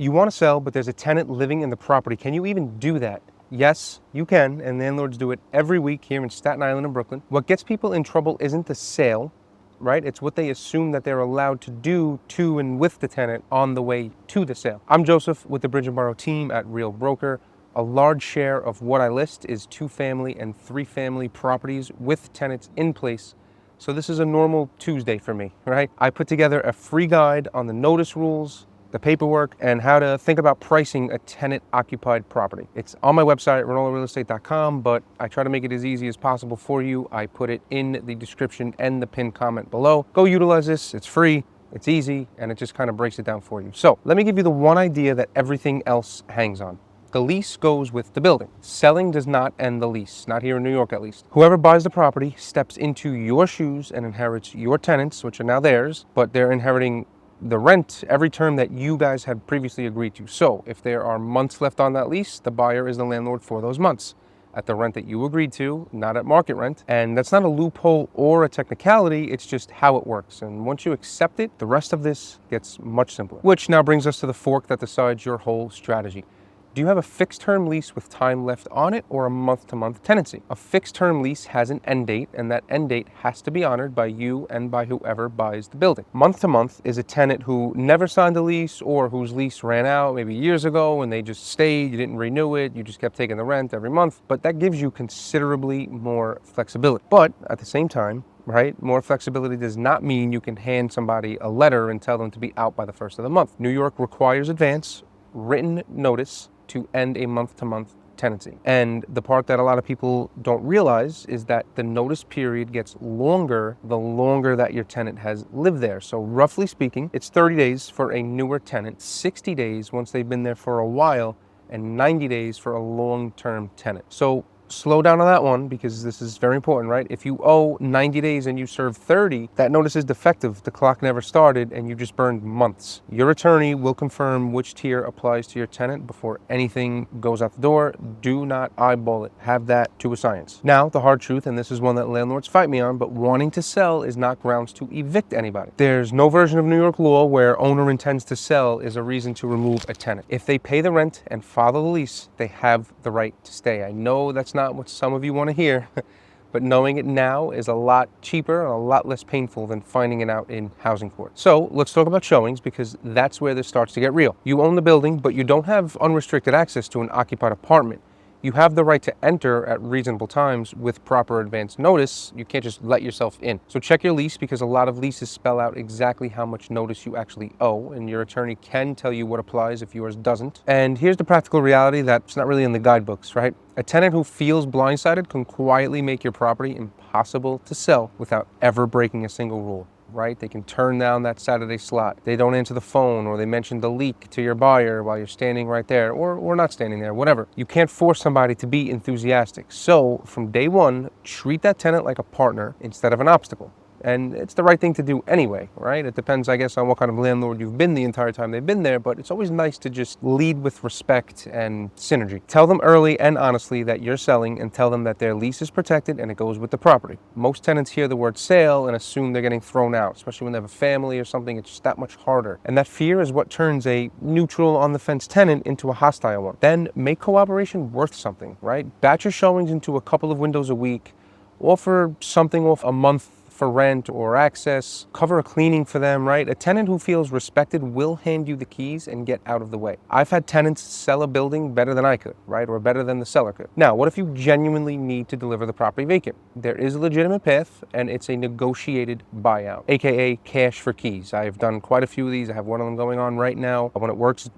You want to sell, but there's a tenant living in the property. Can you even do that? Yes, you can, and landlords do it every week here in Staten Island and Brooklyn. What gets people in trouble isn't the sale, right? It's what they assume that they're allowed to do to and with the tenant on the way to the sale. I'm Joseph with the Bridge and Boro Team at Real Broker. A large share of what I list is 2-family and 3-family properties with tenants in place. So this is a normal Tuesday for me, right? I put together a free guide on the notice rules, the paperwork, and how to think about pricing a tenant-occupied property. It's on my website, ranolarealestate.com, but I try to make it as easy as possible for you. I put it in the description and the pinned comment below. Go utilize this. It's free, it's easy, and it just kind of breaks it down for you. So let me give you the one idea that everything else hangs on. The lease goes with the building. Selling does not end the lease, not here in New York at least. Whoever buys the property steps into your shoes and inherits your tenants, which are now theirs, but they're inheriting the rent every term that you guys had previously agreed to. So if there are months left on that lease, the buyer is the landlord for those months at the rent that you agreed to, not at market rent. And that's not a loophole or a technicality, it's just how it works. And once you accept it, the rest of this gets much simpler. Which now brings us to the fork that decides your whole strategy. Do you have a fixed term lease with time left on it or a month-to-month tenancy? A fixed term lease has an end date, and that end date has to be honored by you and by whoever buys the building. Month-to-month is a tenant who never signed a lease or whose lease ran out maybe years ago and they just stayed, you didn't renew it, you just kept taking the rent every month, but that gives you considerably more flexibility. But at the same time, right? More flexibility does not mean you can hand somebody a letter and tell them to be out by the first of the month. New York requires advance written notice to end a month-to-month tenancy. And the part that a lot of people don't realize is that the notice period gets longer the longer that your tenant has lived there. So roughly speaking, it's 30 days for a newer tenant, 60 days once they've been there for a while, and 90 days for a long-term tenant. So slow down on that one because this is very important, right? If you owe 90 days and you serve 30, that notice is defective. The clock never started and you just burned months. Your attorney will confirm which tier applies to your tenant before anything goes out the door. Do not eyeball it. Have that to a science. Now, the hard truth, and this is one that landlords fight me on, but wanting to sell is not grounds to evict anybody. There's no version of New York law where owner intends to sell is a reason to remove a tenant. If they pay the rent and follow the lease, they have the right to stay. I know that's not what some of you want to hear, but knowing it now is a lot cheaper and a lot less painful than finding it out in housing court. So let's talk about showings because that's where this starts to get real. You own the building, but you don't have unrestricted access to an occupied apartment. You have the right to enter at reasonable times with proper advance notice. You can't just let yourself in. So check your lease because a lot of leases spell out exactly how much notice you actually owe, and your attorney can tell you what applies if yours doesn't. And here's the practical reality that's not really in the guidebooks, right? A tenant who feels blindsided can quietly make your property impossible to sell without ever breaking a single rule. Right? They can turn down that Saturday slot. They don't answer the phone, or they mention the leak to your buyer while you're standing right there, or not standing there, whatever. You can't force somebody to be enthusiastic. So from day one, treat that tenant like a partner instead of an obstacle. And it's the right thing to do anyway, right? It depends, I guess, on what kind of landlord you've been the entire time they've been there, but it's always nice to just lead with respect and synergy. Tell them early and honestly that you're selling, and tell them that their lease is protected and it goes with the property. Most tenants hear the word sale and assume they're getting thrown out, especially when they have a family or something. It's just that much harder. And that fear is what turns a neutral, on-the-fence tenant into a hostile one. Then make cooperation worth something, right? Batch your showings into a couple of windows a week. Offer something off a month for rent or access, cover a cleaning for them, right? A tenant who feels respected will hand you the keys and get out of the way. I've had tenants sell a building better than I could, right? Or better than the seller could. Now, what if you genuinely need to deliver the property vacant? There is a legitimate path, and it's a negotiated buyout, AKA cash for keys. I've done quite a few of these. I have one of them going on right now. When it works,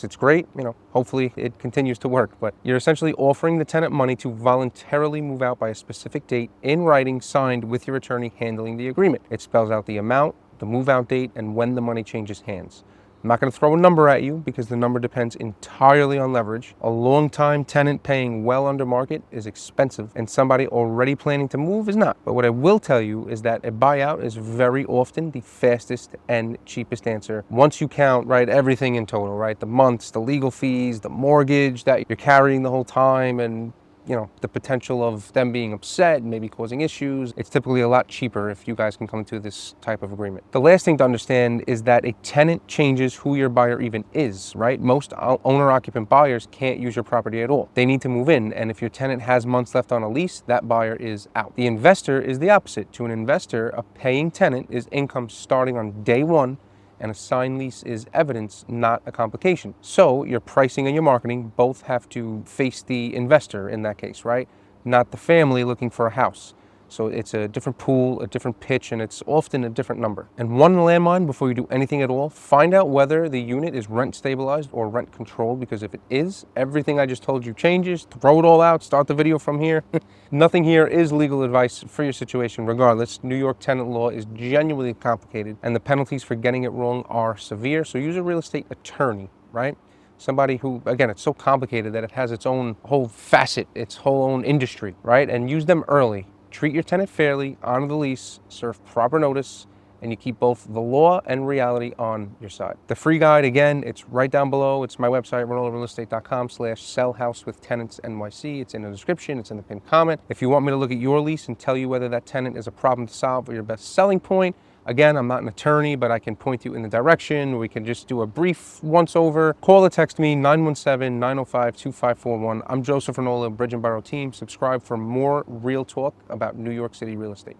it's great. You know, hopefully it continues to work, but you're essentially offering the tenant money to voluntarily move out by a specific date in writing, signed with your attorney handling the agreement. It spells out the amount, the move-out date, and when the money changes hands. I'm not going to throw a number at you because the number depends entirely on leverage. A long-time tenant paying well under market is expensive, and somebody already planning to move is not. But what I will tell you is that a buyout is very often the fastest and cheapest answer once you count, right, everything in total, right? The months, the legal fees, the mortgage that you're carrying the whole time, and the potential of them being upset and maybe causing issues. It's typically a lot cheaper if you guys can come to this type of agreement. The last thing to understand is that a tenant changes who your buyer even is, right? Most owner-occupant buyers can't use your property at all. They need to move in, and if your tenant has months left on a lease, that buyer is out. The investor is the opposite. To an investor, a paying tenant is income starting on day one, and a signed lease is evidence, not a complication. So your pricing and your marketing both have to face the investor in that case, right? Not the family looking for a house. So it's a different pool, a different pitch, and it's often a different number. And one landmine before you do anything at all, find out whether the unit is rent stabilized or rent controlled, because if it is, everything I just told you changes. Throw it all out, start the video from here. Nothing here is legal advice for your situation regardless. New York tenant law is genuinely complicated, and the penalties for getting it wrong are severe. So use a real estate attorney, right? Somebody who, again, it's so complicated that it has its own whole facet, its whole own industry, right? And use them early. Treat your tenant fairly, honor the lease, serve proper notice, and you keep both the law and reality on your side. The free guide, again, it's right down below. It's my website, ranolarealestate.com/sellhousewithtenantsnyc. It's in the description. It's in the pinned comment. If you want me to look at your lease and tell you whether that tenant is a problem to solve or your best selling point, again, I'm not an attorney, but I can point you in the direction. We can just do a brief once over. Call or text me, 917-905-2541. I'm Joseph Ranola, Bridge and Boro Team. Subscribe for more real talk about New York City real estate.